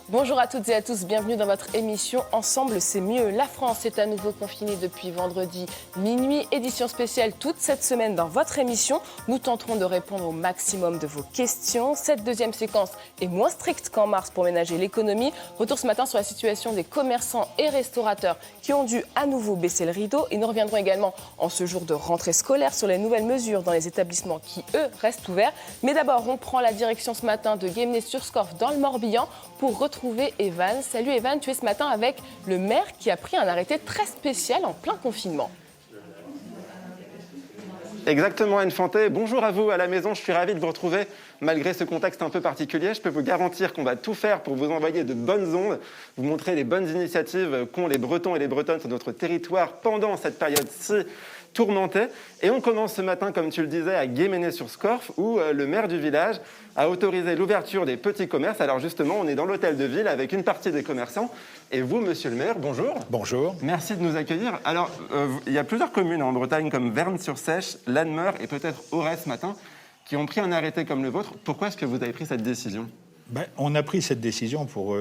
Bonjour à toutes et à tous, bienvenue dans votre émission Ensemble c'est mieux. La France est à nouveau confinée depuis vendredi minuit. Édition spéciale toute cette semaine dans votre émission. Nous tenterons de répondre au maximum de vos questions. Cette deuxième séquence est moins stricte qu'en mars pour ménager l'économie. Retour ce matin sur la situation des commerçants et restaurateurs qui ont dû à nouveau baisser le rideau. Et nous reviendrons également en ce jour de rentrée scolaire sur les nouvelles mesures dans les établissements qui, eux, restent ouverts. Mais d'abord, on prend la direction ce matin de Guémené-sur-Scorff dans le Morbihan pour retrouver Evan. Salut Evan, tu es ce matin avec le maire qui a pris un arrêté très spécial en plein confinement. Exactement, Anne Fanté. Bonjour à vous à la maison, je suis ravi de vous retrouver. Malgré ce contexte un peu particulier, je peux vous garantir qu'on va tout faire pour vous envoyer de bonnes ondes, vous montrer les bonnes initiatives qu'ont les Bretons et les Bretonnes sur notre territoire pendant cette période si tourmentée. Et on commence ce matin, comme tu le disais, à Guémené-sur-Scorff, où le maire du village a autorisé l'ouverture des petits commerces. Alors justement, on est dans l'hôtel de ville avec une partie des commerçants. Et vous, monsieur le maire, bonjour. Bonjour. Merci de nous accueillir. Alors, il y a plusieurs communes en Bretagne, comme Vern-sur-Sèche, Lannemeur et peut-être Auray ce matin, qui ont pris un arrêté comme le vôtre. Pourquoi est-ce que vous avez pris cette décision ? On a pris cette décision pour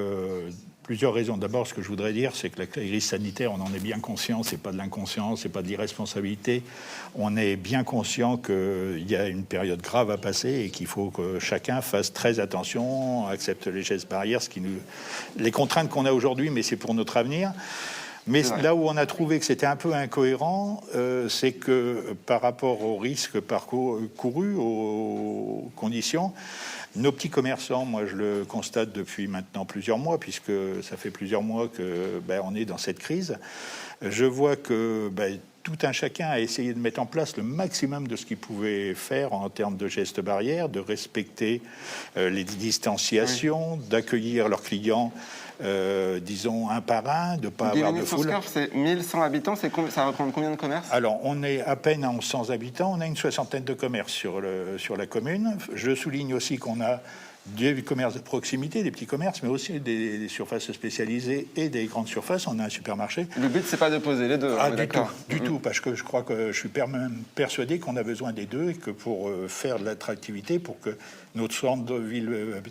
plusieurs raisons. D'abord, ce que je voudrais dire, c'est que la crise sanitaire, on en est bien conscient, c'est pas de l'inconscience, c'est pas de l'irresponsabilité. On est bien conscient qu'il y a une période grave à passer et qu'il faut que chacun fasse très attention, accepte les gestes barrières, les contraintes qu'on a aujourd'hui, mais c'est pour notre avenir. Mais là où on a trouvé que c'était un peu incohérent, c'est que par rapport aux risques courus, aux conditions, nos petits commerçants, moi je le constate depuis maintenant plusieurs mois, puisque ça fait plusieurs mois que on est dans cette crise, je vois que tout un chacun a essayé de mettre en place le maximum de ce qu'il pouvait faire en termes de gestes barrières, de respecter les distanciations, d'accueillir leurs clients, disons un par un, de ne pas avoir de foule. C'est 1100 habitants, ça représente combien de commerces ? Alors, on est à peine à 1100 habitants, on a une soixantaine de commerces sur la commune. Je souligne aussi qu'on a des commerces de proximité, des petits commerces, mais aussi des surfaces spécialisées et des grandes surfaces. On a un supermarché. Le but, c'est pas d'opposer les deux. Du tout, parce que je crois que je suis même persuadé qu'on a besoin des deux et que pour faire de l'attractivité, pour que notre centre de ville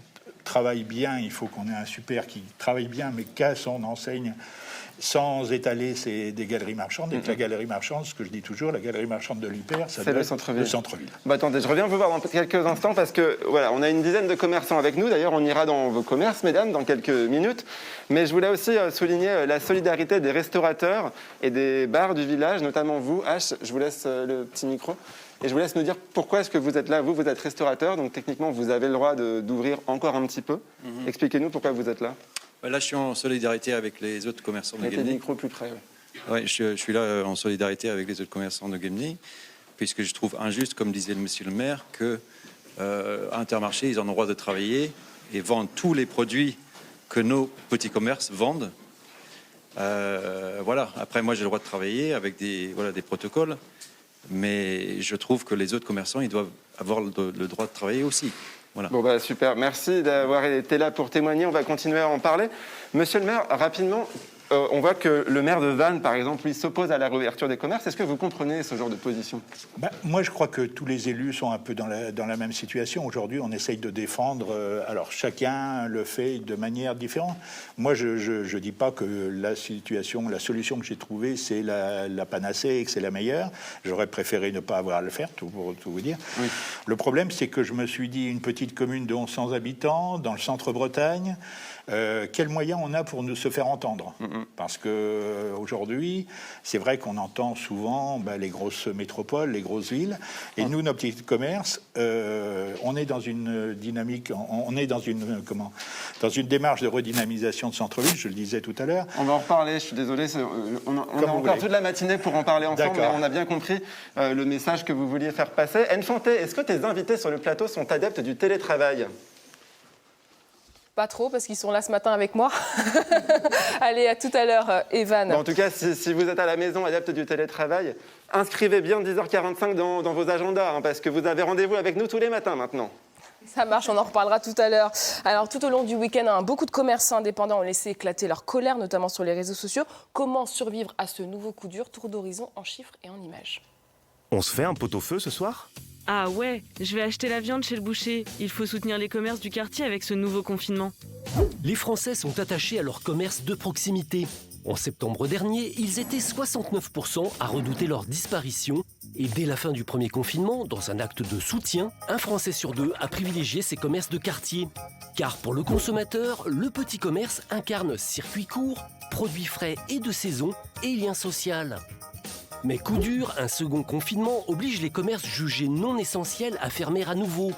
travaille bien, il faut qu'on ait un super qui travaille bien, mais qu'à son enseigne, sans étaler des galeries marchandes. Et que la galerie marchande, ce que je dis toujours, la galerie marchande de l'Hyper, c'est le centre-ville. Attendez, je reviens vous voir dans quelques instants parce que voilà, on a une dizaine de commerçants avec nous. D'ailleurs, on ira dans vos commerces, mesdames, dans quelques minutes. Mais je voulais aussi souligner la solidarité des restaurateurs et des bars du village, notamment vous, H. Je vous laisse le petit micro. Et je vous laisse nous dire pourquoi est-ce que vous êtes là. Vous êtes restaurateur, donc techniquement, vous avez le droit d'ouvrir encore un petit peu. Expliquez-nous pourquoi vous êtes là. Là, je suis en solidarité avec les autres commerçants de Guémené. Mettez le micro plus près. Oui, je suis là en solidarité avec les autres commerçants de Guémené, puisque je trouve injuste, comme disait le monsieur le maire, que Intermarché, ils ont le droit de travailler et vendent tous les produits que nos petits commerces vendent. Voilà. Après, moi, j'ai le droit de travailler avec des protocoles, mais je trouve que les autres commerçants, ils doivent avoir le droit de travailler aussi. Voilà. Bon super, merci d'avoir été là pour témoigner, on va continuer à en parler. Monsieur le maire, rapidement, on voit que le maire de Vannes, par exemple, lui s'oppose à la réouverture des commerces. Est-ce que vous comprenez ce genre de position ? Moi, je crois que tous les élus sont un peu dans la même situation. Aujourd'hui, on essaye de défendre. Alors, chacun le fait de manière différente. Moi, je dis pas que la solution que j'ai trouvée, c'est la panacée et que c'est la meilleure. J'aurais préféré ne pas avoir à le faire, pour tout vous dire. Oui. Le problème, c'est que je me suis dit, une petite commune de 1100 habitants, dans le centre-Bretagne, quels moyens on a pour se faire entendre ? Parce que aujourd'hui, c'est vrai qu'on entend souvent les grosses métropoles, les grosses villes, et nous, nos petits commerces, on est dans une dynamique, on est dans une démarche de redynamisation de centre-ville. Je le disais tout à l'heure. On va en reparler. Je suis désolé, on a encore toute la matinée pour en parler ensemble, mais on a bien compris le message que vous vouliez faire passer. Anne Fanté, est-ce que tes invités sur le plateau sont adeptes du télétravail ? Pas trop, parce qu'ils sont là ce matin avec moi. Allez, à tout à l'heure, Evan. En tout cas, si vous êtes à la maison adepte du télétravail, inscrivez bien 10h45 dans vos agendas, parce que vous avez rendez-vous avec nous tous les matins maintenant. Ça marche, on en reparlera tout à l'heure. Alors, tout au long du week-end, beaucoup de commerçants indépendants ont laissé éclater leur colère, notamment sur les réseaux sociaux. Comment survivre à ce nouveau coup dur? Tour d'horizon en chiffres et en images. On se fait un pot-au-feu ce soir? Ah ouais, je vais acheter la viande chez le boucher. Il faut soutenir les commerces du quartier avec ce nouveau confinement. Les Français sont attachés à leur commerce de proximité. En septembre dernier, ils étaient 69% à redouter leur disparition. Et dès la fin du premier confinement, dans un acte de soutien, un Français sur deux a privilégié ses commerces de quartier. Car pour le consommateur, le petit commerce incarne circuit court, produits frais et de saison et lien social. Mais coup dur, un second confinement oblige les commerces jugés non essentiels à fermer à nouveau.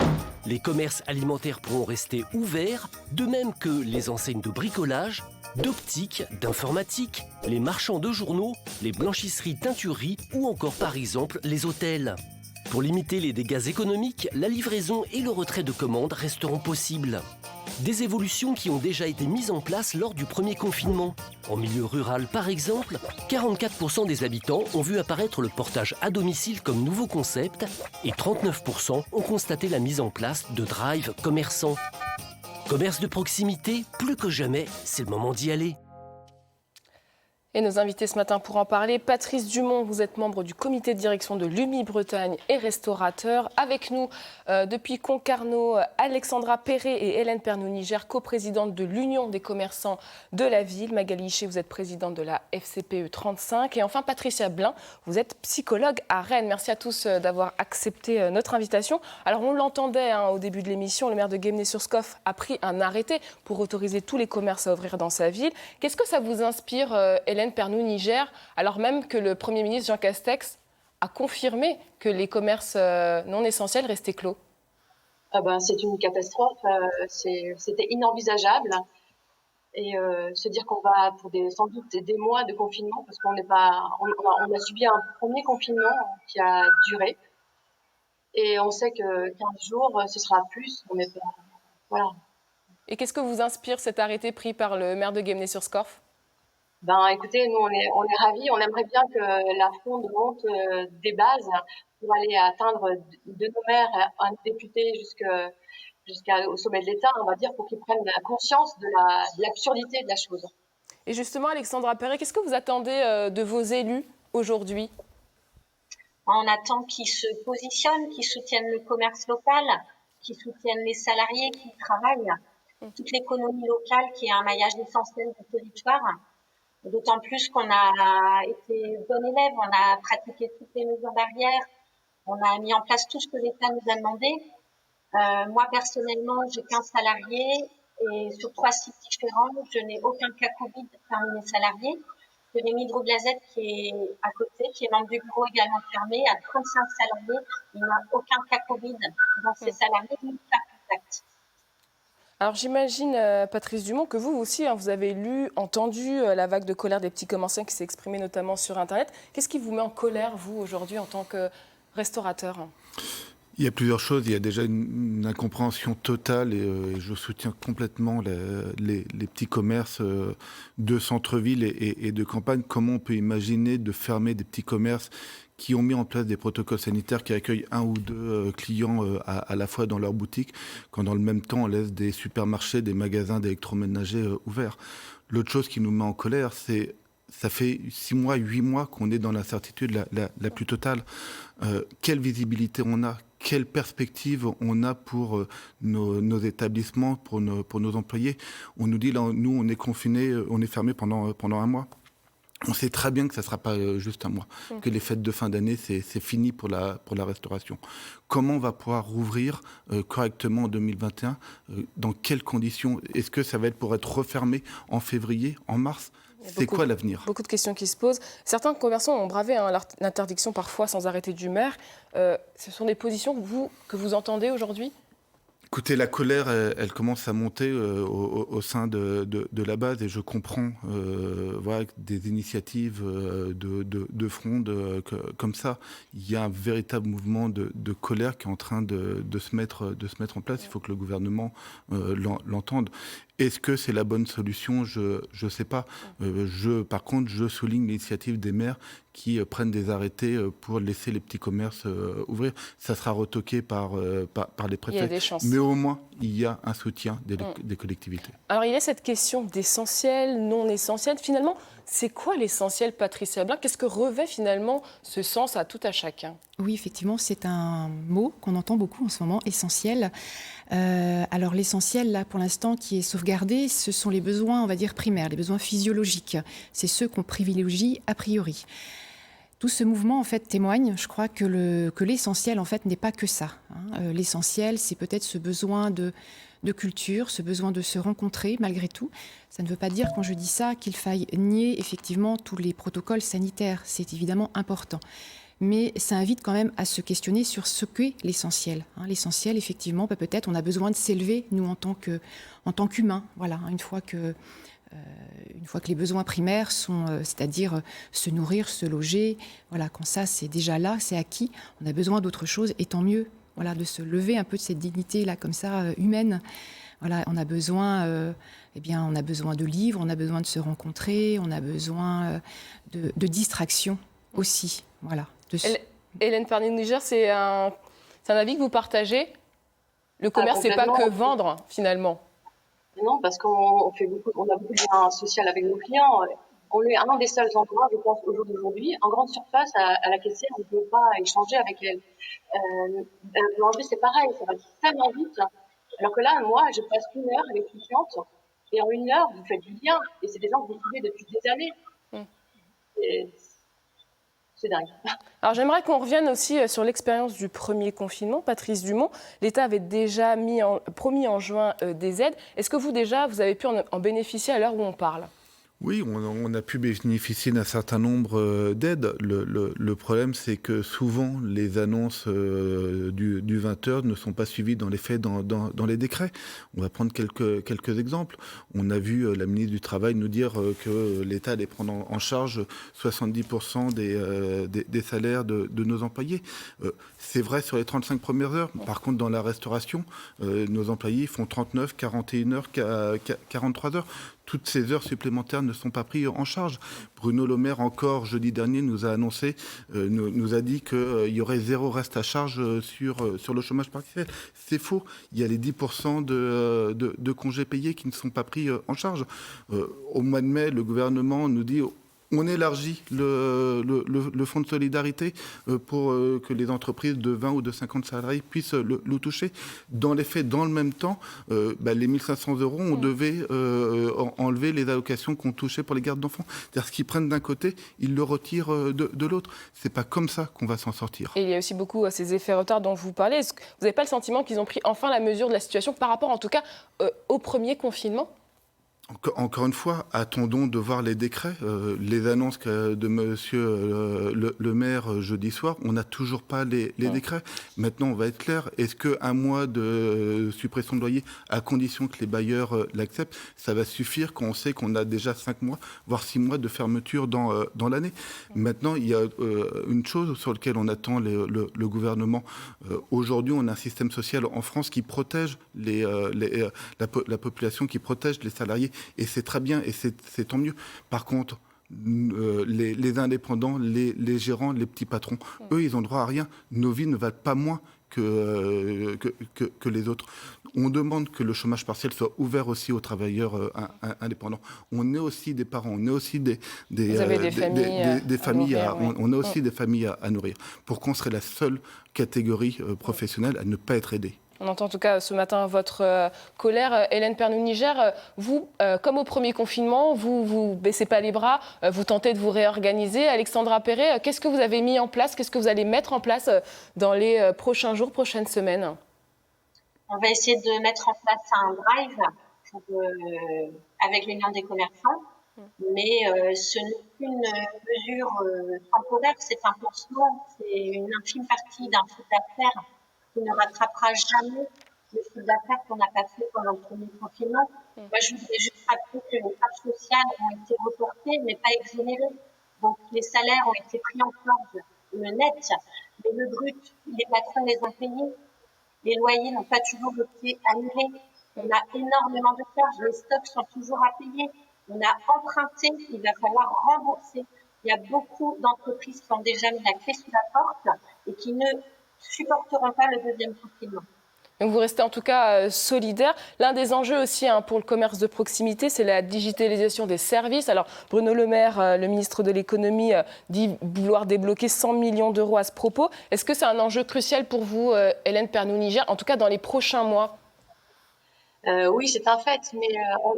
Les commerces alimentaires pourront rester ouverts, de même que les enseignes de bricolage, d'optique, d'informatique, les marchands de journaux, les blanchisseries teintureries ou encore par exemple les hôtels. Pour limiter les dégâts économiques, la livraison et le retrait de commandes resteront possibles. Des évolutions qui ont déjà été mises en place lors du premier confinement. En milieu rural par exemple, 44% des habitants ont vu apparaître le portage à domicile comme nouveau concept et 39% ont constaté la mise en place de drive commerçants. Commerce de proximité, plus que jamais, c'est le moment d'y aller. Et nos invités ce matin pour en parler, Patrice Dumont, vous êtes membre du comité de direction de l'UMI Bretagne et restaurateur. Avec nous, depuis Concarneau, Alexandra Perret et Hélène Pernou-Niger, coprésidente de l'Union des commerçants de la ville. Magali Hichet, vous êtes présidente de la FCPE 35. Et enfin, Patricia Blin, vous êtes psychologue à Rennes. Merci à tous d'avoir accepté notre invitation. Alors, on l'entendait au début de l'émission, le maire de Guémené-sur-Scoff a pris un arrêté pour autoriser tous les commerces à ouvrir dans sa ville. Qu'est-ce que ça vous inspire, Hélène Pernou-Niger, alors même que le Premier ministre Jean Castex a confirmé que les commerces non essentiels restaient clos? C'est une catastrophe, c'était inenvisageable. Et se dire qu'on va pour sans doute des mois de confinement, parce qu'on on a subi un premier confinement qui a duré. Et on sait que 15 jours, ce sera plus. Voilà. Et qu'est-ce que vous inspire cet arrêté pris par le maire de Guémené-sur-Scoff? Écoutez, nous, on est ravis. On aimerait bien que la fronde monte des bases pour aller atteindre de nos maires, un député jusqu'au sommet de l'État, on va dire, pour qu'ils prennent conscience de l'absurdité de la chose. Et justement, Alexandra Perret, qu'est-ce que vous attendez de vos élus aujourd'hui? On attend qu'ils se positionnent, qu'ils soutiennent le commerce local, qu'ils soutiennent les salariés qui y travaillent, toute l'économie locale qui est un maillage essentiel du territoire. D'autant plus qu'on a été bon élève, on a pratiqué toutes les mesures barrières, on a mis en place tout ce que l'État nous a demandé. Moi, personnellement, j'ai qu'un salarié et sur 3 sites différents, je n'ai aucun cas Covid parmi mes salariés. Que les Hydroblazette qui est à côté, qui est membre du bureau également fermé, à 35 salariés, il n'y a aucun cas Covid dans ces salariés, ni cas contact. Alors j'imagine, Patrice Dumont, que vous aussi, vous avez entendu la vague de colère des petits commerçants qui s'est exprimée notamment sur Internet. Qu'est-ce qui vous met en colère, vous, aujourd'hui, en tant que restaurateur? Il y a plusieurs choses. Il y a déjà une incompréhension totale et je soutiens complètement les petits commerces de centre-ville et de campagne. Comment on peut imaginer de fermer des petits commerces qui ont mis en place des protocoles sanitaires qui accueillent 1 ou 2 clients à la fois dans leur boutique, quand dans le même temps on laisse des supermarchés, des magasins d'électroménager ouverts. L'autre chose qui nous met en colère, c'est ça fait 6 mois, 8 mois qu'on est dans l'incertitude la plus totale. Quelle visibilité on a? Quelle perspective on a pour nos établissements, pour nos employés? On nous dit, là, nous, on est confinés, on est fermés pendant 1 mois. On sait très bien que ça ne sera pas juste 1 mois, que les fêtes de fin d'année, c'est fini pour la restauration. Comment on va pouvoir rouvrir correctement en 2021? Dans quelles conditions? Est-ce que ça va être pour être refermé en février, en mars? C'est quoi l'avenir? Beaucoup de questions qui se posent. Certains commerçants ont bravé l'interdiction parfois sans arrêté du maire. Ce sont des positions que vous entendez aujourd'hui? Écoutez, la colère, elle commence à monter au sein de la base et je comprends voilà, des initiatives de fronde comme ça. Il y a un véritable mouvement de colère qui est en train de se mettre en place. Il faut que le gouvernement l'entende. Est-ce que c'est la bonne solution? Je ne sais pas. Par contre, je souligne l'initiative des maires qui prennent des arrêtés pour laisser les petits commerces ouvrir. Ça sera retoqué par les préfets. Il y a des chances. Mais au moins, il y a un soutien des collectivités. Alors, il y a cette question d'essentiel, non essentiel. Finalement, c'est quoi l'essentiel, Patricia Blin? Qu'est-ce que revêt finalement ce sens à tout à chacun? Oui, effectivement, c'est un mot qu'on entend beaucoup en ce moment, essentiel. Alors l'essentiel, là, pour l'instant, qui est sauvegardé, ce sont les besoins, on va dire, primaires, les besoins physiologiques. C'est ceux qu'on privilégie a priori. Tout ce mouvement, en fait, témoigne, je crois, que l'essentiel, en fait, n'est pas que ça. L'essentiel, c'est peut-être ce besoin de culture, ce besoin de se rencontrer, malgré tout. Ça ne veut pas dire, quand je dis ça, qu'il faille nier, effectivement, tous les protocoles sanitaires. C'est évidemment important. Mais ça invite quand même à se questionner sur ce qu'est l'essentiel. L'essentiel, effectivement, peut-être, on a besoin de s'élever, nous, en tant qu'humains. Voilà, une fois que les besoins primaires sont, c'est-à-dire se nourrir, se loger, voilà, quand ça, c'est déjà là, c'est acquis, on a besoin d'autre chose, et tant mieux, voilà, de se lever un peu de cette dignité-là, comme ça, humaine. Voilà, on a besoin de livres, on a besoin de se rencontrer, on a besoin de distraction aussi, voilà. Hélène Pernet-Niger, c'est un avis que vous partagez? Le commerce, c'est pas que vendre, finalement. Non, parce qu'on a beaucoup de liens sociaux avec nos clients. On est un des seuls endroits, je pense, au jour d'aujourd'hui, en grande surface, à la caissière, on ne peut pas échanger avec elle. Manger, c'est pareil, ça va tellement vite. Alors que là, moi, je passe 1 heure avec une cliente, et en 1 heure, vous faites du lien, et c'est des gens que vous trouvez depuis des années. C'est dingue. Alors j'aimerais qu'on revienne aussi sur l'expérience du premier confinement. Patrice Dumont, l'État avait déjà promis en juin des aides. Est-ce que vous avez pu en bénéficier à l'heure où on parle? Oui, on a pu bénéficier d'un certain nombre d'aides. Le problème, c'est que souvent, les annonces du 20h ne sont pas suivies dans les faits, dans les décrets. On va prendre quelques exemples. On a vu la ministre du Travail nous dire que l'État allait prendre en charge 70% des salaires de nos employés. C'est vrai sur les 35 premières heures. Par contre, dans la restauration, nos employés font 39, 41 heures, 43 heures. Toutes ces heures supplémentaires ne sont pas prises en charge. Bruno Le Maire, encore jeudi dernier, nous a annoncé, nous a dit qu'il y aurait 0 reste à charge sur le chômage partiel. C'est faux. Il y a les 10% de congés payés qui ne sont pas pris en charge. Au mois de mai, le gouvernement nous dit... On élargit le fonds de solidarité pour que les entreprises de 20 ou de 50 salariés puissent le toucher. Dans les faits, dans le même temps, les 1 500 €, on devait enlever les allocations qu'on touchait pour les gardes d'enfants. C'est-à-dire ce qu'ils prennent d'un côté, ils le retirent de l'autre. C'est pas comme ça qu'on va s'en sortir. Et il y a aussi beaucoup ces effets retard dont vous parlez. Est-ce que vous n'avez pas le sentiment qu'ils ont pris enfin la mesure de la situation par rapport, en tout cas, au premier confinement ? Encore une fois, attendons de voir les décrets, les annonces de monsieur le maire jeudi soir. On n'a toujours pas les décrets. Maintenant, on va être clair. Est-ce qu'un mois de suppression de loyer, à condition que les bailleurs l'acceptent, ça va suffire quand on sait qu'on a déjà 5 mois, voire 6 mois de fermeture dans l'année? Maintenant, il y a une chose sur laquelle on attend le gouvernement. Aujourd'hui, on a un système social en France qui protège la population, qui protège les salariés. Et c'est très bien, et c'est tant mieux. Par contre, les indépendants, les gérants, les petits patrons, eux, ils ont droit à rien. Nos vies ne valent pas moins que les autres. On demande que le chômage partiel soit ouvert aussi aux travailleurs indépendants. On est aussi des parents, on est aussi des familles on a aussi des familles à nourrir. Pourquoi on serait la seule catégorie professionnelle à ne pas être aidée? On entend en tout cas ce matin votre colère. Hélène Pernet-Niger, vous, comme au premier confinement, vous baissez pas les bras, vous tentez de vous réorganiser. Alexandra Perret, qu'est-ce que vous avez mis en place? Qu'est-ce que vous allez mettre en place dans les prochains jours, prochaines semaines? On va essayer de mettre en place un drive avec l'Union des commerçants. Mais ce n'est qu'une mesure temporaire, c'est un pansement, c'est une infime partie d'un chiffre d'affaires qui ne rattrapera jamais le chiffre d'affaires qu'on n'a pas fait pendant le premier confinement. Moi, je voudrais juste rappeler que les charges sociales ont été reportées, mais pas exonérées. Donc, les salaires ont été pris en charge, le net, mais le brut, les patrons les ont payés. Les loyers n'ont pas toujours été annulés. On a énormément de charges, les stocks sont toujours à payer. On a emprunté, il va falloir rembourser. Il y a beaucoup d'entreprises qui ont déjà mis la clé sous la porte et qui ne supporteront pas le deuxième confinement. Donc vous restez en tout cas solidaire. L'un des enjeux aussi pour le commerce de proximité, c'est la digitalisation des services. Alors Bruno Le Maire, le ministre de l'économie, dit vouloir débloquer 100 millions d'euros à ce propos. Est-ce que c'est un enjeu crucial pour vous, Hélène Pernou-Niger, en tout cas dans les prochains mois? Oui, c'est un fait, mais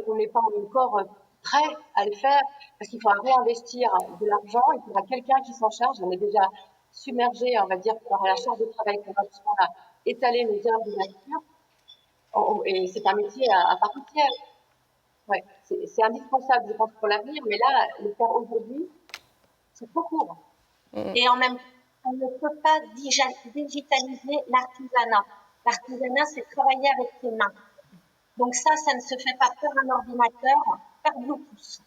on n'est pas encore prêt à le faire parce qu'il faudra réinvestir de l'argent, il faudra quelqu'un qui s'en charge. On est déjà submergé, on va dire, par la charge de travail qu'on a, puisqu'on a étalé nos heures de nature. Et c'est un métier à part entière. Ouais, c'est indispensable, je pense, pour l'avenir, mais là, le faire aujourd'hui, c'est trop court. Et en même temps, on ne peut pas digitaliser l'artisanat. L'artisanat, c'est travailler avec ses mains. Donc ça ne se fait pas par un ordinateur, par Bluetooth.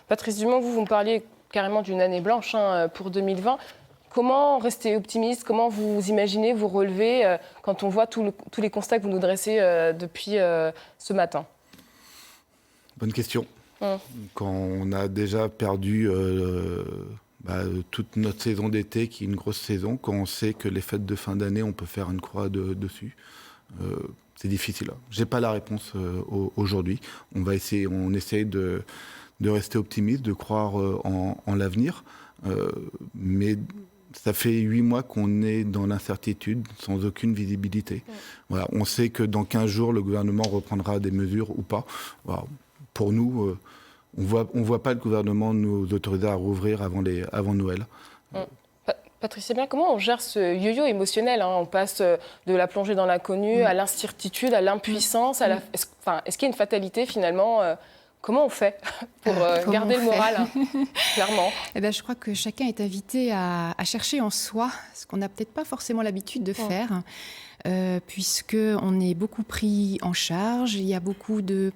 Patrice Dumont, vous me parliez carrément d'une année blanche pour 2020. Comment rester optimiste? Comment vous imaginez vous relever quand on voit tous les constats que vous nous dressez depuis ce matin? Bonne question. Quand on a déjà perdu toute notre saison d'été, qui est une grosse saison, quand on sait que les fêtes de fin d'année, on peut faire une croix dessus, c'est difficile. J'ai pas la réponse aujourd'hui. On essaye de rester optimiste, de croire en l'avenir, mais ça fait 8 mois qu'on est dans l'incertitude, sans aucune visibilité. Voilà, on sait que dans 15 jours, le gouvernement reprendra des mesures ou pas. Voilà. Pour nous, on voit pas le gouvernement nous autoriser à rouvrir avant Noël. Patrice, bien, comment on gère ce yo-yo émotionnel? On passe de la plongée dans l'inconnu à l'incertitude, à l'impuissance. Est-ce qu'il y a une fatalité finalement? Comment on fait pour garder le moral, clairement? Je crois que chacun est invité à chercher en soi ce qu'on n'a peut-être pas forcément l'habitude de faire, puisqu'on est beaucoup pris en charge. Il y a beaucoup de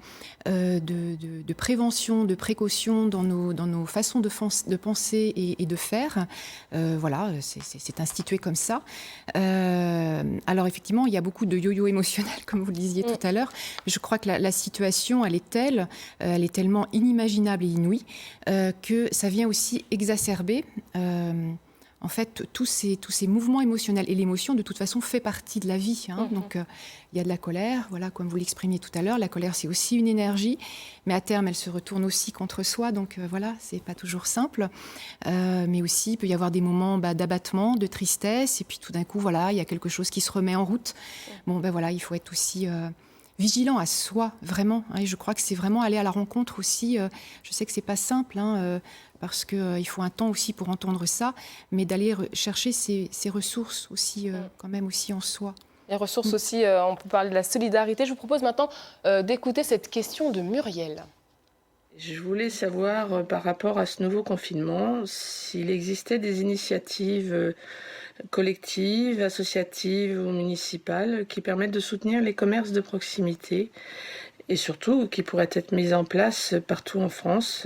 prévention, de précaution dans nos façons de penser et de faire. Voilà, c'est institué comme ça. Alors effectivement, il y a beaucoup de yo-yo émotionnel, comme vous le disiez tout à l'heure. Je crois que la situation, elle est tellement inimaginable et inouïe que ça vient aussi exacerber en fait tous ces mouvements émotionnels. Et l'émotion, de toute façon, fait partie de la vie. Donc il y a de la colère, voilà, comme vous l'exprimiez tout à l'heure. La colère, c'est aussi une énergie, mais à terme, elle se retourne aussi contre soi. Donc voilà, c'est pas toujours simple. Mais aussi, il peut y avoir des moments d'abattement, de tristesse, et puis tout d'un coup, voilà, il y a quelque chose qui se remet en route. Bon, voilà, il faut être aussi vigilant à soi, vraiment. Et je crois que c'est vraiment aller à la rencontre aussi. Je sais que c'est pas simple, parce qu'il faut un temps aussi pour entendre ça, mais d'aller chercher ces ressources aussi, quand même aussi en soi. Les ressources aussi, on peut parler de la solidarité. Je vous propose maintenant d'écouter cette question de Muriel. Je voulais savoir, par rapport à ce nouveau confinement, s'il existait des initiatives collectives, associatives ou municipales qui permettent de soutenir les commerces de proximité et surtout qui pourraient être mises en place partout en France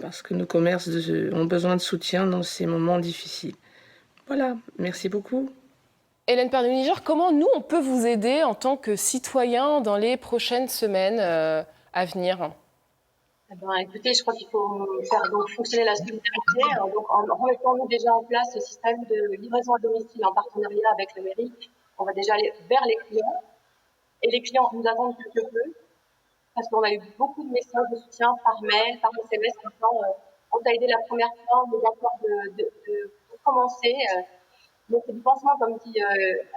parce que nos commerces ont besoin de soutien dans ces moments difficiles. Voilà, merci beaucoup. Hélène Pernou-Niger, comment nous, on peut vous aider en tant que citoyen dans les prochaines semaines à venir? Écoutez, je crois qu'il faut faire donc fonctionner la solidarité. Donc, en remettant nous déjà en place ce système de livraison à domicile en partenariat avec la mairie, on va déjà aller vers les clients. Et les clients nous attendent quelque peu, parce qu'on a eu beaucoup de messages de soutien par mail, par SMS, maintenant, on t'a aidé la première fois, on est d'accord de commencer. Donc c'est du pansement, comme dit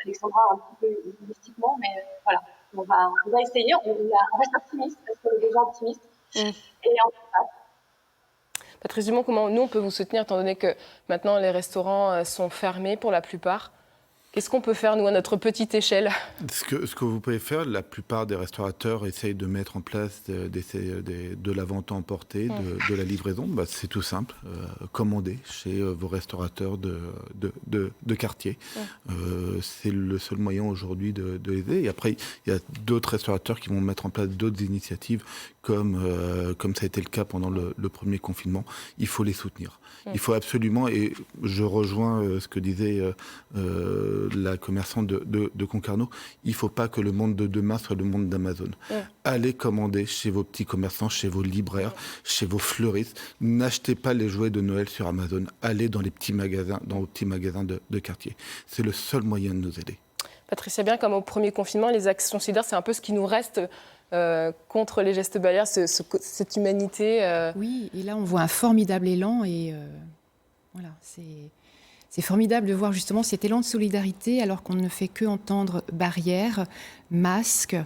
Alexandra, un petit peu mystiquement, mais voilà, on va essayer, on reste optimiste, parce qu'on est déjà optimiste. Et en tout cas. Patrice Dumont, comment nous on peut vous soutenir, étant donné que maintenant les restaurants sont fermés pour la plupart? Qu'est-ce qu'on peut faire, nous, à notre petite échelle? Ce que vous pouvez faire, la plupart des restaurateurs essayent de mettre en place de la vente à emporter, de la livraison. C'est tout simple. Commandez chez vos restaurateurs de quartier. C'est le seul moyen aujourd'hui de les aider. Et après, il y a d'autres restaurateurs qui vont mettre en place d'autres initiatives, comme ça a été le cas pendant le premier confinement, il faut les soutenir. Il faut absolument, et je rejoins ce que disait la commerçante de Concarneau, il ne faut pas que le monde de demain soit le monde d'Amazon. Allez commander chez vos petits commerçants, chez vos libraires, chez vos fleuristes. N'achetez pas les jouets de Noël sur Amazon. Allez dans les petits magasins, dans vos petits magasins de quartier. C'est le seul moyen de nous aider. Patricia, bien comme au premier confinement, les actions solidaires, c'est un peu ce qui nous reste contre les gestes barrières, cette humanité. Oui, et là on voit un formidable élan et voilà, c'est formidable de voir justement cet élan de solidarité alors qu'on ne fait que entendre barrières, masques,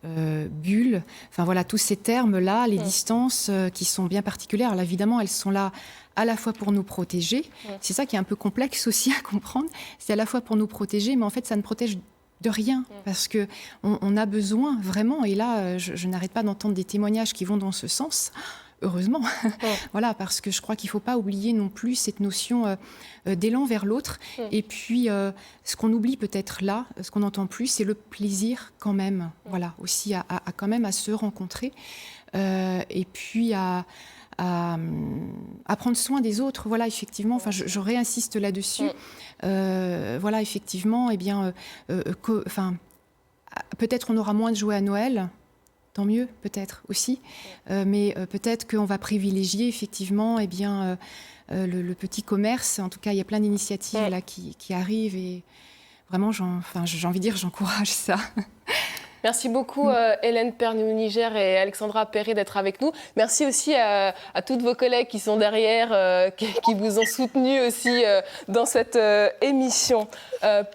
bulles, enfin voilà, tous ces termes-là, les distances qui sont bien particulières. Alors évidemment, elles sont là à la fois pour nous protéger. C'est ça qui est un peu complexe aussi à comprendre. C'est à la fois pour nous protéger, mais en fait, ça ne protège de rien, parce qu'on a besoin vraiment, et là, je n'arrête pas d'entendre des témoignages qui vont dans ce sens, heureusement, voilà, parce que je crois qu'il ne faut pas oublier non plus cette notion d'élan vers l'autre, et puis ce qu'on oublie peut-être là, ce qu'on n'entend plus, c'est le plaisir quand même, voilà, aussi à quand même à se rencontrer, et puis à prendre soin des autres, voilà, effectivement, enfin, je réinsiste là-dessus, voilà, effectivement, eh bien, peut-être on aura moins de jouets à Noël, tant mieux, peut-être aussi, mais peut-être qu'on va privilégier, effectivement, eh bien, le petit commerce, en tout cas, il y a plein d'initiatives là qui arrivent, et vraiment, j'ai envie de dire, j'encourage ça. Merci beaucoup Hélène Pernou-Niger et Alexandra Perret d'être avec nous. Merci aussi à toutes vos collègues qui sont derrière, qui vous ont soutenu aussi dans cette émission.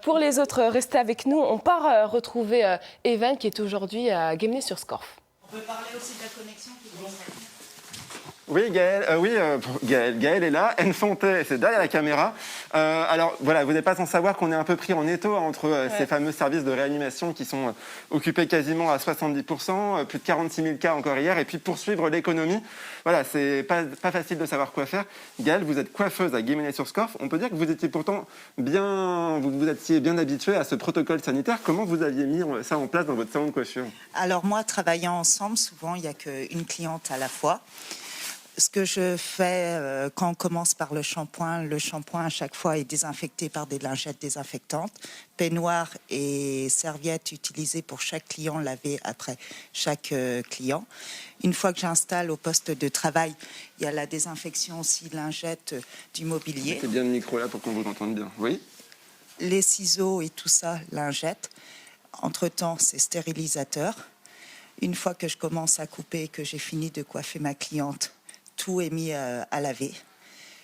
Pour les autres, restez avec nous. On part retrouver Evan qui est aujourd'hui à Guémené-sur-Scorff. On peut parler aussi de la connexion qui est Oui, Gaël est là. Enfanté, c'est derrière la caméra. Alors, voilà, vous n'êtes pas sans savoir qu'on est un peu pris en étau entre ces fameux services de réanimation qui sont occupés quasiment à 70%, plus de 46 000 cas encore hier, et puis poursuivre l'économie. Voilà, c'est pas facile de savoir quoi faire. Gaël, vous êtes coiffeuse à Guémené-sur-Scorff. On peut dire que vous étiez pourtant vous étiez bien habituée à ce protocole sanitaire. Comment vous aviez mis ça en place dans votre salon de coiffure? Alors moi, travaillant ensemble, souvent, il n'y a qu'une cliente à la fois. Ce que je fais quand on commence par le shampoing à chaque fois est désinfecté par des lingettes désinfectantes, peignoir et serviettes utilisées pour chaque client, lavées après chaque client. Une fois que j'installe au poste de travail, il y a la désinfection aussi lingettes du mobilier. Mettez bien le micro là pour qu'on vous entende bien. Oui. Les ciseaux et tout ça, lingettes. Entre-temps, c'est stérilisateur. Une fois que je commence à couper et que j'ai fini de coiffer ma cliente, tout est mis à laver.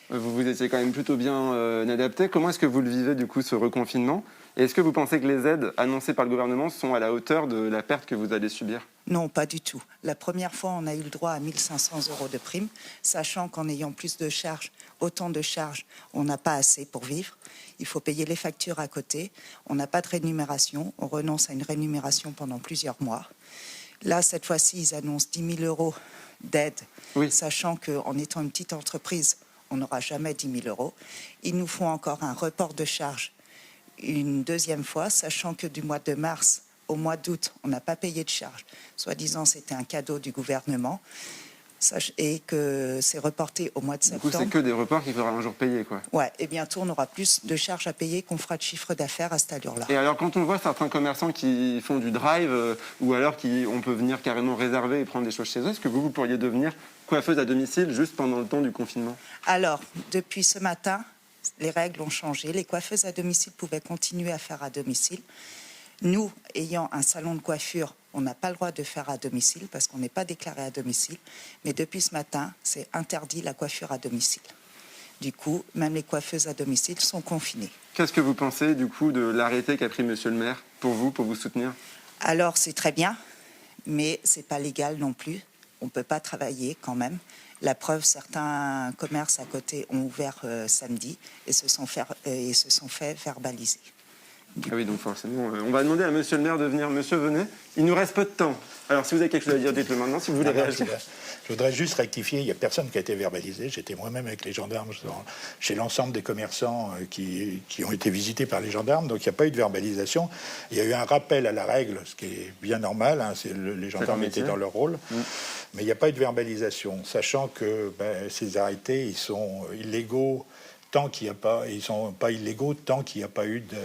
Vous étiez quand même plutôt bien adapté. Comment est-ce que vous le vivez, du coup, ce reconfinement? Et est-ce que vous pensez que les aides annoncées par le gouvernement sont à la hauteur de la perte que vous allez subir? Non, pas du tout. La première fois, on a eu le droit à 1 500 € de prime, sachant qu'en ayant plus de charges, autant de charges, on n'a pas assez pour vivre. Il faut payer les factures à côté. On n'a pas de rémunération. On renonce à une rémunération pendant plusieurs mois. Là, cette fois-ci, ils annoncent 10 000 € d'aide, sachant qu'en étant une petite entreprise, on n'aura jamais 10 000 €. Ils nous font encore un report de charge une deuxième fois, sachant que du mois de mars au mois d'août, on n'a pas payé de charge. Soi-disant, c'était un cadeau du gouvernement. Et que c'est reporté au mois de septembre. Du coup, c'est que des reports qu'il faudra un jour payer, quoi. Ouais, et bientôt, on aura plus de charges à payer qu'on fera de chiffre d'affaires à cette allure-là. Et alors, quand on voit certains commerçants qui font du drive, ou alors on peut venir carrément réserver et prendre des choses chez eux, est-ce que vous pourriez devenir coiffeuse à domicile juste pendant le temps du confinement? Alors, depuis ce matin, les règles ont changé. Les coiffeuses à domicile pouvaient continuer à faire à domicile. Nous, ayant un salon de coiffure, on n'a pas le droit de faire à domicile parce qu'on n'est pas déclaré à domicile. Mais depuis ce matin, c'est interdit la coiffure à domicile. Du coup, même les coiffeuses à domicile sont confinées. Qu'est-ce que vous pensez du coup de l'arrêté qu'a pris Monsieur le maire pour vous soutenir? Alors, c'est très bien, mais c'est pas légal non plus. On peut pas travailler quand même. La preuve, certains commerces à côté ont ouvert samedi et se sont fait verbaliser. Ah oui, donc forcément, on va demander à monsieur le maire de venir. Monsieur, venez. Il nous reste peu de temps. Alors, si vous avez quelque chose à dire, dites-le maintenant, si vous voulez réagir. Je voudrais juste rectifier, il n'y a personne qui a été verbalisé. J'étais moi-même avec les gendarmes chez l'ensemble des commerçants qui ont été visités par les gendarmes, donc il n'y a pas eu de verbalisation. Il y a eu un rappel à la règle, ce qui est bien normal, hein, les gendarmes étaient dans leur rôle, mais il n'y a pas eu de verbalisation, sachant que ces arrêtés, ils sont illégaux tant qu'il n'y a pas, ils ne sont pas illégaux tant qu'il n'y a pas eu de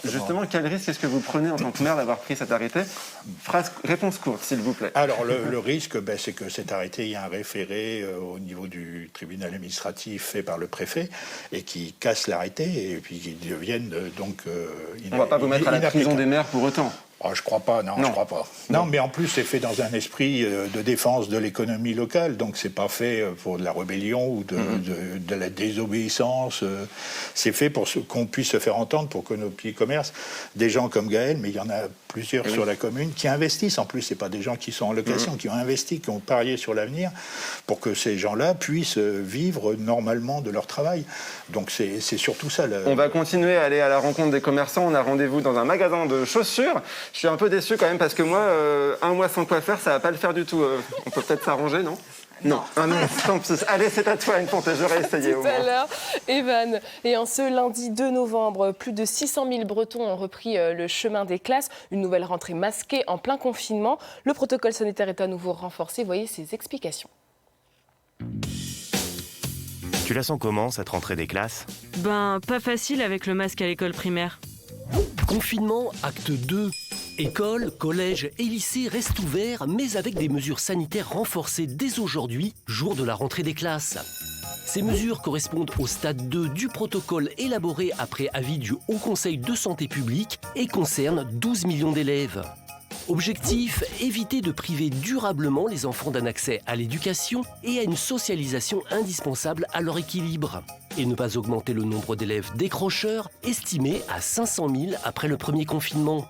Justement, quel risque est-ce que vous prenez en tant que maire d'avoir pris cet arrêté? Réponse courte, s'il vous plaît. Alors, le risque, c'est que cet arrêté, il y a un référé au niveau du tribunal administratif fait par le préfet et qui casse l'arrêté et puis qui devienne donc... on ne va pas vous mettre à la prison des maires pour autant. Oh, je crois pas, non, je crois pas. Non, mais en plus, c'est fait dans un esprit de défense de l'économie locale, donc c'est pas fait pour de la rébellion ou de la désobéissance. C'est fait pour qu'on puisse se faire entendre, pour que nos petits commerces, des gens comme Gaël, mais il y en a plusieurs sur la commune, qui investissent. En plus, c'est pas des gens qui sont en location, qui ont investi, qui ont parié sur l'avenir, pour que ces gens-là puissent vivre normalement de leur travail. Donc c'est surtout ça. On va continuer à aller à la rencontre des commerçants. On a rendez-vous dans un magasin de chaussures. Je suis un peu déçu quand même parce que moi, un mois sans coiffeur, ça va pas le faire du tout. On peut peut-être s'arranger, non? Non. Ah non, tant pis. Allez, c'est à toi, une Fonte, j'aurais essayé au moins. Tout à l'heure, Evan. Et en ce lundi 2 novembre, plus de 600 000 Bretons ont repris le chemin des classes. Une nouvelle rentrée masquée en plein confinement. Le protocole sanitaire est à nouveau renforcé. Voyez ses explications. Tu la sens comment, cette rentrée des classes? Pas facile avec le masque à l'école primaire. Confinement, acte 2. Écoles, collèges et lycées restent ouverts, mais avec des mesures sanitaires renforcées dès aujourd'hui, jour de la rentrée des classes. Ces mesures correspondent au stade 2 du protocole élaboré après avis du Haut Conseil de santé publique et concernent 12 millions d'élèves. Objectif, éviter de priver durablement les enfants d'un accès à l'éducation et à une socialisation indispensable à leur équilibre. Et ne pas augmenter le nombre d'élèves décrocheurs, estimé à 500 000 après le premier confinement.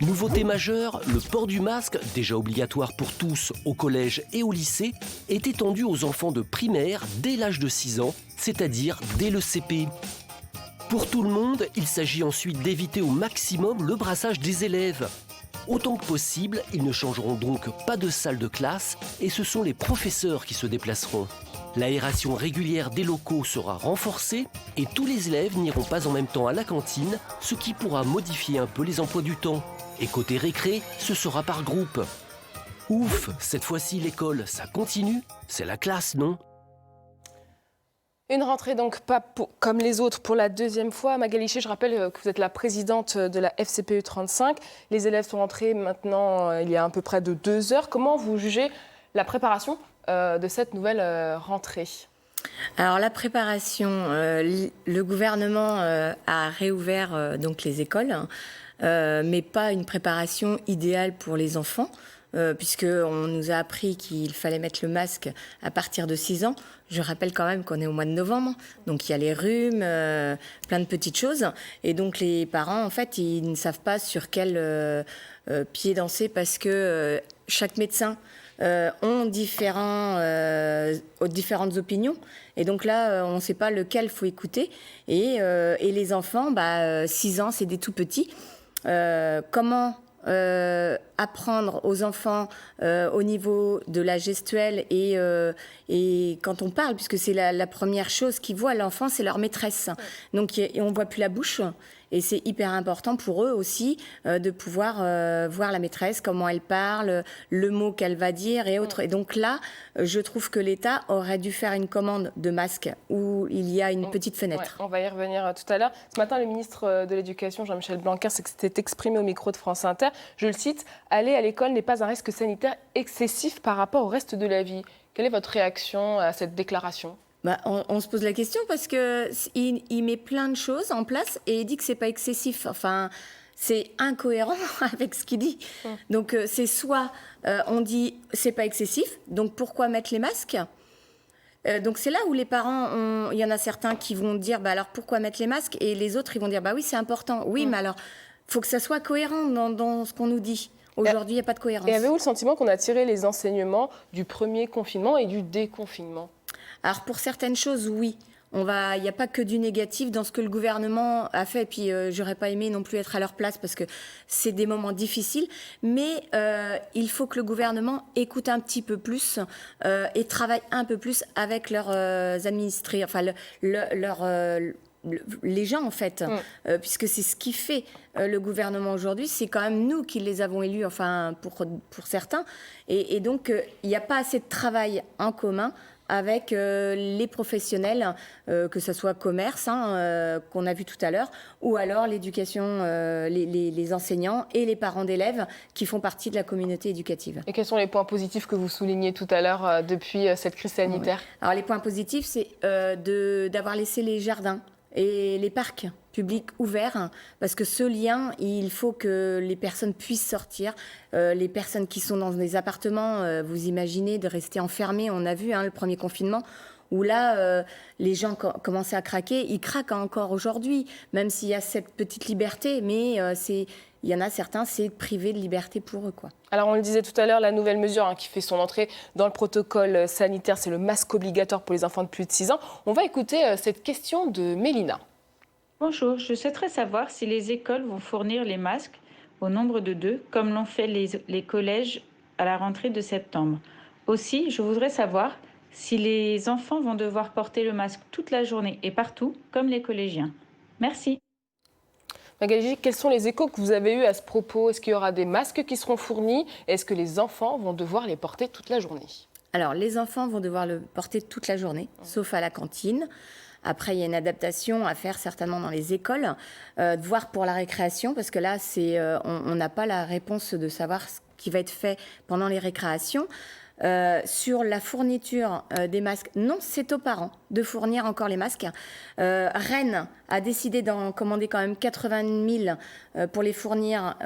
Nouveauté majeure, le port du masque, déjà obligatoire pour tous au collège et au lycée, est étendu aux enfants de primaire dès l'âge de 6 ans, c'est-à-dire dès le CP. Pour tout le monde, il s'agit ensuite d'éviter au maximum le brassage des élèves. Autant que possible, ils ne changeront donc pas de salle de classe et ce sont les professeurs qui se déplaceront. L'aération régulière des locaux sera renforcée et tous les élèves n'iront pas en même temps à la cantine, ce qui pourra modifier un peu les emplois du temps. Et côté récré, ce sera par groupe. Ouf, cette fois-ci l'école, ça continue. C'est la classe, non ? Une rentrée donc pas comme les autres pour la deuxième fois. Magali Ché, je rappelle que vous êtes la présidente de la FCPE 35. Les élèves sont rentrés maintenant il y a à peu près de 2 heures. Comment vous jugez la préparation de cette nouvelle rentrée ? Alors la préparation, le gouvernement a réouvert donc les écoles, mais pas une préparation idéale pour les enfants. Puisqu'on nous a appris qu'il fallait mettre le masque à partir de 6 ans. Je rappelle quand même qu'on est au mois de novembre, donc il y a les rhumes, plein de petites choses. Et donc les parents, en fait, ils ne savent pas sur quel pied danser parce que chaque médecin ont différentes opinions. Et donc là, on ne sait pas lequel faut écouter. Et les enfants, 6 ans, c'est des tout petits. Comment apprendre aux enfants au niveau de la gestuelle et quand on parle, puisque c'est la première chose qu'ils voient, l'enfant, c'est leur maîtresse. Donc on ne voit plus la bouche. Et c'est hyper important pour eux aussi de pouvoir voir la maîtresse, comment elle parle, le mot qu'elle va dire et autres. Et donc là, je trouve que l'État aurait dû faire une commande de masques où il y a une petite fenêtre. Ouais, on va y revenir tout à l'heure. Ce matin, le ministre de l'Éducation, Jean-Michel Blanquer, s'était exprimé au micro de France Inter. Je le cite, « Aller à l'école n'est pas un risque sanitaire excessif par rapport au reste de la vie ». Quelle est votre réaction à cette déclaration ? On se pose la question parce qu'il met plein de choses en place et il dit que c'est pas excessif. Enfin, c'est incohérent avec ce qu'il dit. Donc c'est soit on dit c'est pas excessif, donc pourquoi mettre les masques ? Donc c'est là où les parents, il y en a certains qui vont dire alors pourquoi mettre les masques, et les autres ils vont dire oui c'est important. Oui mais alors faut que ça soit cohérent dans ce qu'on nous dit. Aujourd'hui il n'y a pas de cohérence. Et avez-vous le sentiment qu'on a tiré les enseignements du premier confinement et du déconfinement ? Alors pour certaines choses, oui. Il n'y a pas que du négatif dans ce que le gouvernement a fait. Et puis, j'aurais pas aimé non plus être à leur place parce que c'est des moments difficiles. Mais il faut que le gouvernement écoute un petit peu plus et travaille un peu plus avec leurs administrés, enfin les gens en fait, puisque c'est ce qui fait le gouvernement aujourd'hui. C'est quand même nous qui les avons élus, enfin pour certains. Et donc, il n'y a pas assez de travail en commun avec les professionnels, que ce soit commerce, qu'on a vu tout à l'heure, ou alors l'éducation, les enseignants et les parents d'élèves qui font partie de la communauté éducative. Et quels sont les points positifs que vous soulignez tout à l'heure depuis cette crise sanitaire ? Alors les points positifs, c'est d'avoir laissé les jardins et les parcs publics ouverts, parce que ce lien, il faut que les personnes puissent sortir. Les personnes qui sont dans des appartements, vous imaginez de rester enfermées. On a vu le premier confinement où là, les gens commençaient à craquer. Ils craquent encore aujourd'hui, même s'il y a cette petite liberté, mais il y en a certains, c'est privé de liberté pour eux, quoi. Alors, on le disait tout à l'heure, la nouvelle mesure qui fait son entrée dans le protocole sanitaire, c'est le masque obligatoire pour les enfants de plus de 6 ans. On va écouter cette question de Mélina. Bonjour, je souhaiterais savoir si les écoles vont fournir les masques au nombre de 2, comme l'ont fait les collèges à la rentrée de septembre. Aussi, je voudrais savoir si les enfants vont devoir porter le masque toute la journée et partout, comme les collégiens. Merci. Magali, quels sont les échos que vous avez eus à ce propos ? Est-ce qu'il y aura des masques qui seront fournis ? Est-ce que les enfants vont devoir les porter toute la journée ? Alors, les enfants vont devoir le porter toute la journée, sauf à la cantine. Après, il y a une adaptation à faire certainement dans les écoles, voire pour la récréation, parce que là, on n'a pas la réponse de savoir ce qui va être fait pendant les récréations. Sur la fourniture des masques, non, c'est aux parents de fournir encore les masques. Rennes a décidé d'en commander quand même 80 000 pour les fournir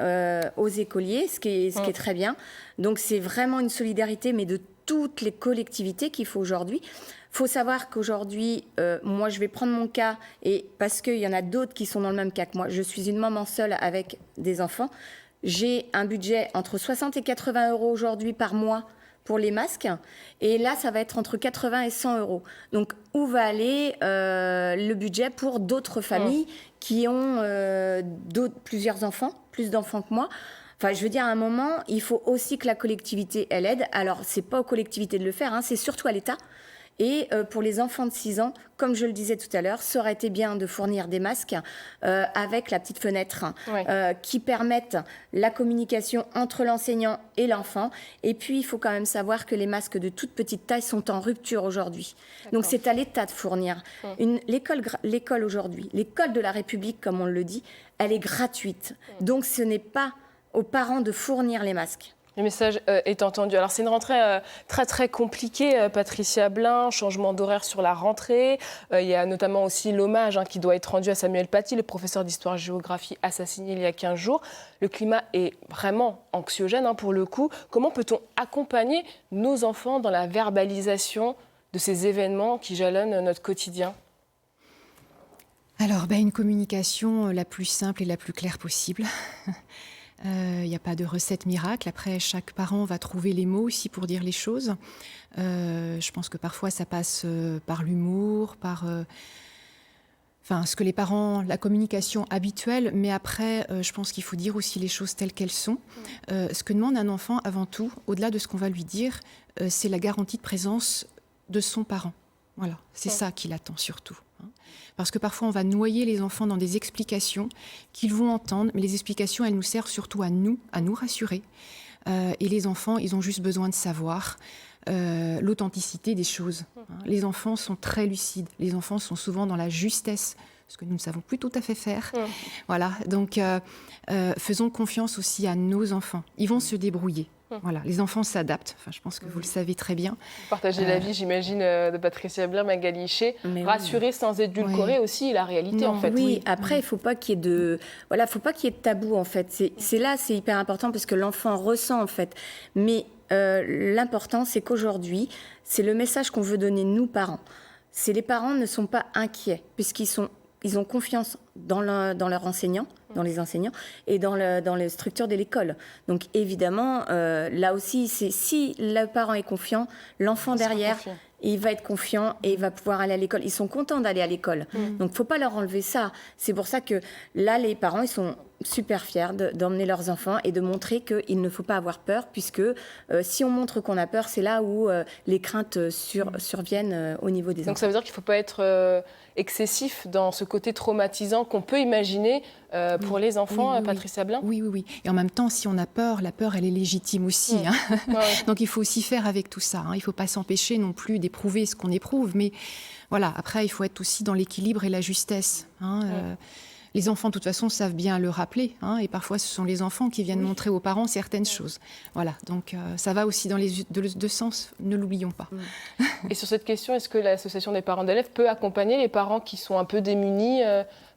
aux écoliers, ce qui est très bien. Donc c'est vraiment une solidarité, mais de toutes les collectivités qu'il faut aujourd'hui. Il faut savoir qu'aujourd'hui, moi je vais prendre mon cas, et parce qu'il y en a d'autres qui sont dans le même cas que moi. Je suis une maman seule avec des enfants. J'ai un budget entre 60 et 80 euros aujourd'hui par mois pour les masques. Et là, ça va être entre 80 et 100 euros. Donc, où va aller le budget pour d'autres familles qui ont plusieurs enfants, plus d'enfants que moi ? Enfin, je veux dire, à un moment, il faut aussi que la collectivité, elle aide. Alors, c'est pas aux collectivités de le faire, c'est surtout à l'État. Et pour les enfants de 6 ans, comme je le disais tout à l'heure, ça aurait été bien de fournir des masques avec la petite fenêtre qui permettent la communication entre l'enseignant et l'enfant. Et puis, il faut quand même savoir que les masques de toute petite taille sont en rupture aujourd'hui. Donc, c'est à l'État de fournir. L'école aujourd'hui, l'école de la République, comme on le dit, elle est gratuite. Donc, ce n'est pas aux parents de fournir les masques. Le message est entendu. Alors, c'est une rentrée très, très compliquée, Patricia Blin, changement d'horaire sur la rentrée. Il y a notamment aussi l'hommage qui doit être rendu à Samuel Paty, le professeur d'histoire-géographie assassiné il y a 15 jours. Le climat est vraiment anxiogène pour le coup. Comment peut-on accompagner nos enfants dans la verbalisation de ces événements qui jalonnent notre quotidien ? Alors, une communication la plus simple et la plus claire possible. Il n'y a pas de recette miracle. Après, chaque parent va trouver les mots aussi pour dire les choses. Je pense que parfois, ça passe par l'humour, par ce que les parents, la communication habituelle. Mais après, je pense qu'il faut dire aussi les choses telles qu'elles sont. Ce que demande un enfant, avant tout, au-delà de ce qu'on va lui dire, c'est la garantie de présence de son parent. Voilà, c'est ça qu'il attend surtout. Parce que parfois, on va noyer les enfants dans des explications qu'ils vont entendre, mais les explications, elles nous servent surtout à nous rassurer. Et les enfants, ils ont juste besoin de savoir l'authenticité des choses. Les enfants sont très lucides. Les enfants sont souvent dans la justesse, ce que nous ne savons plus tout à fait faire. Voilà, donc faisons confiance aussi à nos enfants. Ils vont se débrouiller. Voilà, les enfants s'adaptent. Enfin, je pense que vous le savez très bien. Vous partagez l'avis, j'imagine, de Patricia Blin, Magali Hichet. Rassurer sans édulcorer aussi la réalité, en fait. Oui, après, il ne faut pas qu'il y ait de... Voilà, faut pas qu'il y ait de tabou, en fait. C'est hyper important parce que l'enfant ressent, en fait. Mais l'important, c'est qu'aujourd'hui, c'est le message qu'on veut donner, nous, parents. C'est les parents ne sont pas inquiets puisqu'ils ont confiance dans leurs enseignants, dans les enseignants et dans les structures de l'école. Donc évidemment, là aussi, si le parent est confiant, l'enfant derrière et il va être confiant et il va pouvoir aller à l'école. Ils sont contents d'aller à l'école. Donc, il ne faut pas leur enlever ça. C'est pour ça que là, les parents, ils sont super fiers d'emmener leurs enfants et de montrer qu'il ne faut pas avoir peur, puisque si on montre qu'on a peur, c'est là où les craintes surviennent au niveau des enfants. Donc ça veut dire qu'il ne faut pas être excessif dans ce côté traumatisant qu'on peut imaginer pour les enfants, Patricia Blin. Oui. Et en même temps, si on a peur, la peur, elle est légitime aussi. Donc il faut aussi faire avec tout ça. Il ne faut pas s'empêcher non plus d'éprouver ce qu'on éprouve. Mais voilà, après, il faut être aussi dans l'équilibre et la justesse. Les enfants, de toute façon, savent bien le rappeler. Et parfois, ce sont les enfants qui viennent montrer aux parents certaines choses. Voilà, donc ça va aussi dans les deux sens, ne l'oublions pas. Et sur cette question, est-ce que l'association des parents d'élèves peut accompagner les parents qui sont un peu démunis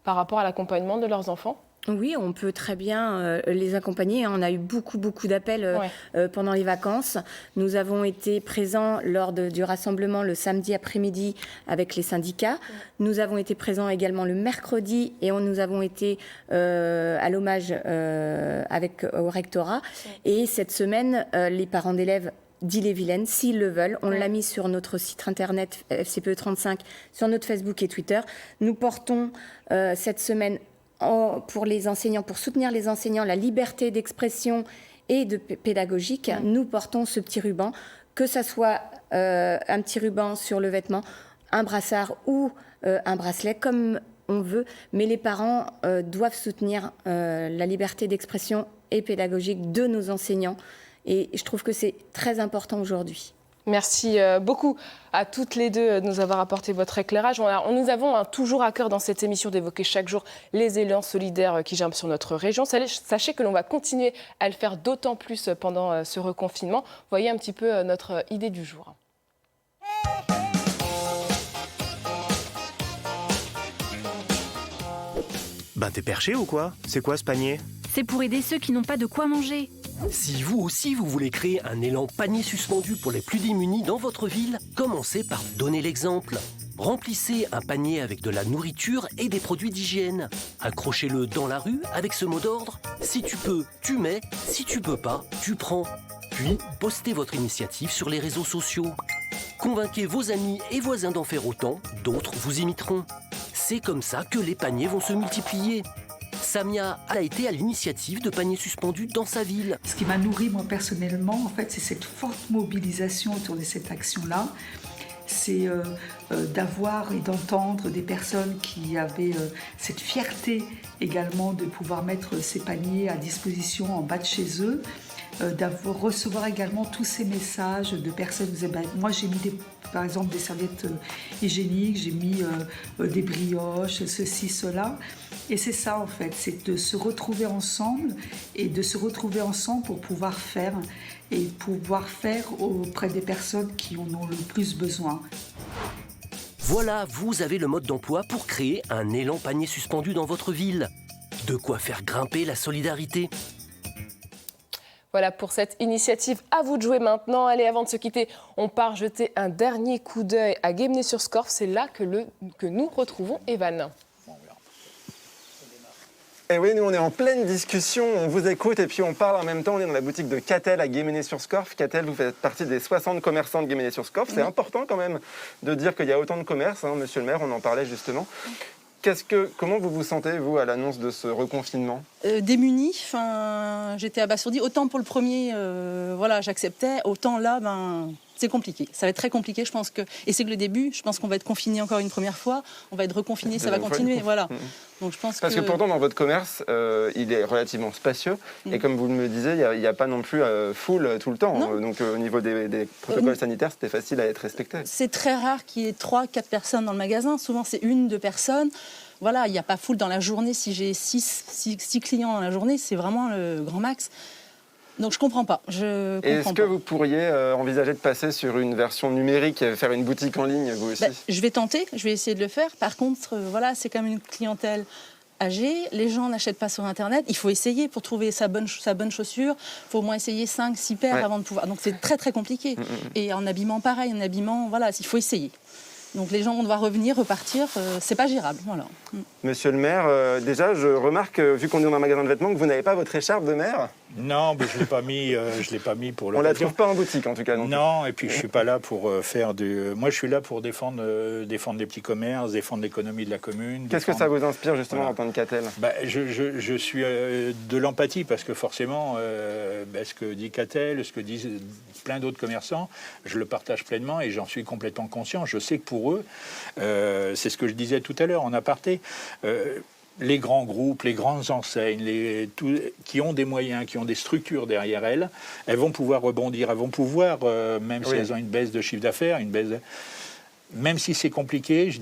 par rapport à l'accompagnement de leurs enfants ? Oui, on peut très bien les accompagner. On a eu beaucoup d'appels pendant les vacances. Nous avons été présents lors du rassemblement le samedi après-midi avec les syndicats. Nous avons été présents également le mercredi et nous avons été à l'hommage au rectorat. Et cette semaine, les parents d'élèves d'Ille-et-Vilaine, s'ils le veulent. On l'a mis sur notre site internet FCPE35, sur notre Facebook et Twitter. Nous portons cette semaine pour les enseignants, pour soutenir les enseignants, la liberté d'expression et pédagogique, nous portons ce petit ruban, que ça soit un petit ruban sur le vêtement, un brassard ou un bracelet, comme on veut, mais les parents doivent soutenir la liberté d'expression et pédagogique de nos enseignants, et je trouve que c'est très important aujourd'hui. Merci beaucoup à toutes les deux de nous avoir apporté votre éclairage. Nous avons toujours à cœur dans cette émission d'évoquer chaque jour les élans solidaires qui germent sur notre région. Sachez que l'on va continuer à le faire d'autant plus pendant ce reconfinement. Voyez un petit peu notre idée du jour. Ben t'es perché ou quoi? C'est quoi ce panier? C'est pour aider ceux qui n'ont pas de quoi manger. Si vous aussi vous voulez créer un élan panier suspendu pour les plus démunis dans votre ville, commencez par donner l'exemple. Remplissez un panier avec de la nourriture et des produits d'hygiène. Accrochez-le dans la rue avec ce mot d'ordre. Si tu peux, tu mets. Si tu peux pas, tu prends. Puis, postez votre initiative sur les réseaux sociaux. Convainquez vos amis et voisins d'en faire autant, d'autres vous imiteront. C'est comme ça que les paniers vont se multiplier. Samia a été à l'initiative de paniers suspendus dans sa ville. Ce qui m'a nourri moi personnellement, en fait, c'est cette forte mobilisation autour de cette action-là. C'est d'avoir et d'entendre des personnes qui avaient cette fierté également de pouvoir mettre ces paniers à disposition en bas de chez eux. Recevoir également tous ces messages de personnes qui disaient moi j'ai mis par exemple des serviettes hygiéniques, j'ai mis des brioches, ceci, cela. Et c'est ça en fait, c'est de se retrouver ensemble et de se retrouver ensemble pour pouvoir faire auprès des personnes qui en ont le plus besoin. Voilà, vous avez le mode d'emploi pour créer un élan panier suspendu dans votre ville. De quoi faire grimper la solidarité. Voilà pour cette initiative. À vous de jouer maintenant. Allez, avant de se quitter, on part jeter un dernier coup d'œil à Guémené-sur-Scorff. C'est là que nous retrouvons Evan. Et oui, nous on est en pleine discussion, on vous écoute et puis on parle en même temps. On est dans la boutique de Catel à Guémené-sur-Scorff. Catel, vous faites partie des 60 commerçants de Guémené-sur-Scorff. C'est important quand même de dire qu'il y a autant de commerces, monsieur le maire, on en parlait justement. Comment vous vous sentez, vous, à l'annonce de ce reconfinement ? Démunie, j'étais abasourdie. Autant pour le premier, j'acceptais. Autant là, c'est compliqué. Ça va être très compliqué, je pense que... Et c'est que le début, je pense qu'on va être confiné encore une première fois. On va être reconfiné, ça va continuer, voilà. Donc, je pense Parce que pourtant, dans votre commerce, il est relativement spacieux. Et comme vous me disiez, il n'y a pas non plus full tout le temps. Donc au niveau des protocoles sanitaires, c'était facile à être respecté. C'est très rare qu'il y ait 3-4 personnes dans le magasin. Souvent, c'est 1-2 personnes. Voilà, il n'y a pas full dans la journée. Si j'ai 6 clients dans la journée, c'est vraiment le grand max. Donc je comprends pas. Est-ce que vous pourriez envisager de passer sur une version numérique, faire une boutique en ligne, vous aussi ? Je vais tenter, je vais essayer de le faire. Par contre, c'est quand même une clientèle âgée. Les gens n'achètent pas sur Internet. Il faut essayer pour trouver sa bonne chaussure. Il faut au moins essayer 5-6 paires avant de pouvoir. Donc c'est très très compliqué. Et en habillement, pareil. En habillement, il faut essayer. Donc les gens vont devoir repartir, c'est pas gérable. Voilà. Monsieur le maire, déjà, je remarque, vu qu'on est dans un magasin de vêtements, que vous n'avez pas votre écharpe de maire. Non, mais je l'ai pas mis. Je l'ai pas mis pour le. On la trouve pas en boutique en tout cas. Non, et puis je suis pas là pour faire du. Moi, je suis là pour défendre les petits commerces, défendre l'économie de la commune. Qu'est-ce que ça vous inspire justement en tant que Catel? Je suis de l'empathie parce que forcément, ce que dit Catel, ce que disent plein d'autres commerçants, je le partage pleinement et j'en suis complètement conscient. Je sais que pour eux, c'est ce que je disais tout à l'heure en aparté. Les grands groupes, les grandes enseignes, qui ont des moyens, qui ont des structures derrière elles, elles vont pouvoir rebondir, elles vont pouvoir, même si elles ont une baisse de chiffre d'affaires, même si c'est compliqué,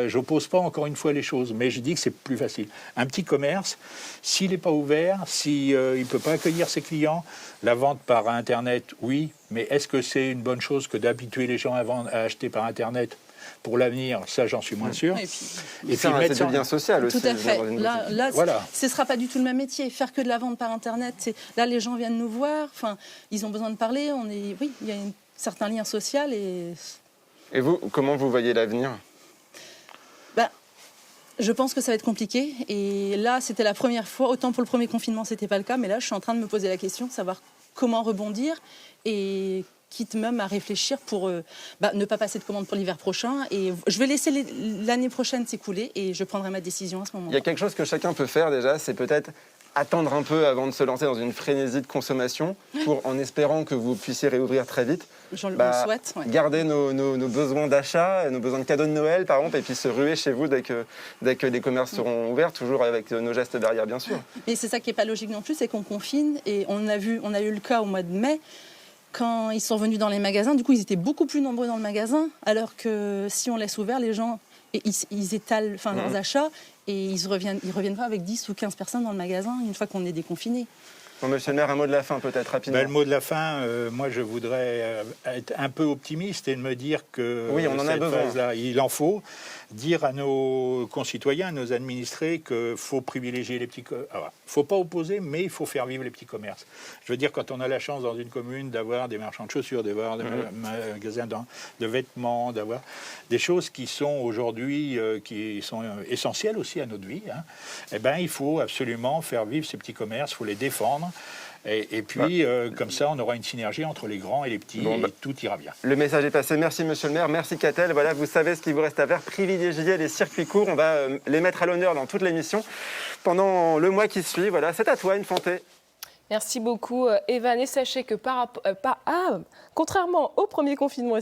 j'oppose pas encore une fois les choses, mais je dis que c'est plus facile. Un petit commerce, s'il n'est pas ouvert, s'il ne peut pas accueillir ses clients, la vente par Internet, oui, mais est-ce que c'est une bonne chose que d'habituer les gens à acheter par Internet ? Pour l'avenir, ça j'en suis moins sûr. Et puis c'est du lien social aussi. Tout à fait. Là voilà. Ce ne sera pas du tout le même métier. Faire que de la vente par Internet, là les gens viennent nous voir, ils ont besoin de parler. Oui, il y a un certain lien social. Et vous, comment vous voyez l'avenir ? Je pense que ça va être compliqué. Et là, c'était la première fois. Autant pour le premier confinement, c'était pas le cas. Mais là, je suis en train de me poser la question de savoir comment rebondir et quitte même à réfléchir pour ne pas passer de commande pour l'hiver prochain. Et je vais laisser l'année prochaine s'écouler et je prendrai ma décision à ce moment-là. Il y a quelque chose que chacun peut faire déjà, c'est peut-être attendre un peu avant de se lancer dans une frénésie de consommation, en espérant que vous puissiez réouvrir très vite. Je le souhaite. Ouais. Garder nos besoins d'achat, nos besoins de cadeaux de Noël, par exemple, et puis se ruer chez vous dès que les commerces seront ouverts, toujours avec nos gestes barrières, bien sûr. Et c'est ça qui n'est pas logique non plus, c'est qu'on confine. Et on a eu le cas au mois de mai, quand ils sont revenus dans les magasins. Du coup, ils étaient beaucoup plus nombreux dans le magasin, alors que si on laisse ouvert, les gens, ils étalent leurs achats et ils reviennent pas avec 10 ou 15 personnes dans le magasin une fois qu'on est déconfiné. Bon, monsieur le maire, un mot de la fin peut-être rapidement. Le mot de la fin, moi je voudrais être un peu optimiste et de me dire que oui, on en a besoin. Phase-là, il en faut. Dire à nos concitoyens, à nos administrés qu'il faut privilégier les petits commerces. Il ne faut pas opposer, mais il faut faire vivre les petits commerces. Je veux dire, quand on a la chance dans une commune d'avoir des marchands de chaussures, d'avoir des magasins de vêtements, d'avoir des choses qui sont aujourd'hui, qui sont essentielles aussi à notre vie, il faut absolument faire vivre ces petits commerces, il faut les défendre. Et puis, comme ça, on aura une synergie entre les grands et les petits, et tout ira bien. Le message est passé. Merci, monsieur le maire. Merci, Catel. Voilà, vous savez ce qu'il vous reste à faire. Privilégier les circuits courts. On va les mettre à l'honneur dans toute l'émission pendant le mois qui suit. Voilà, c'est à toi, Infanté. Merci beaucoup, Evan. Et sachez que contrairement au premier confinement,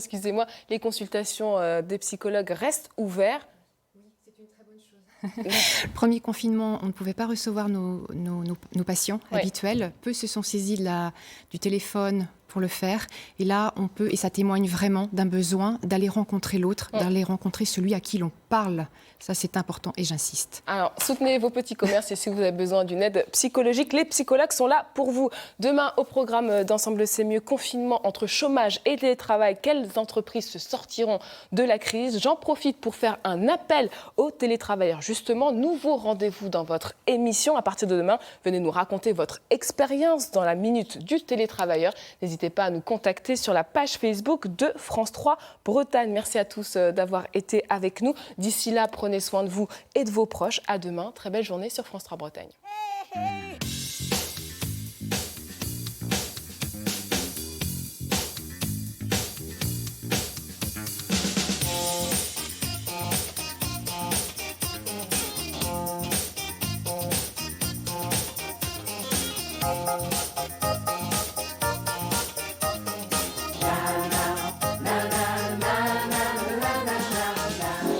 les consultations des psychologues restent ouvertes. Le premier confinement, on ne pouvait pas recevoir nos patients habituels. Peu se sont saisis du téléphone pour le faire. Et là, on peut, et ça témoigne vraiment d'un besoin d'aller rencontrer l'autre, d'aller rencontrer celui à qui l'on parle. Ça, c'est important et j'insiste. Alors, soutenez vos petits commerces et si vous avez besoin d'une aide psychologique, les psychologues sont là pour vous. Demain, au programme d'Ensemble c'est mieux, confinement entre chômage et télétravail, quelles entreprises se sortiront de la crise? J'en profite pour faire un appel aux télétravailleurs. Justement, nouveau rendez-vous dans votre émission. À partir de demain, venez nous raconter votre expérience dans la Minute du télétravailleur. N'hésitez pas à nous contacter sur la page Facebook de France 3 Bretagne. Merci à tous d'avoir été avec nous. D'ici là, prenez soin de vous et de vos proches. À demain. Très belle journée sur France 3 Bretagne.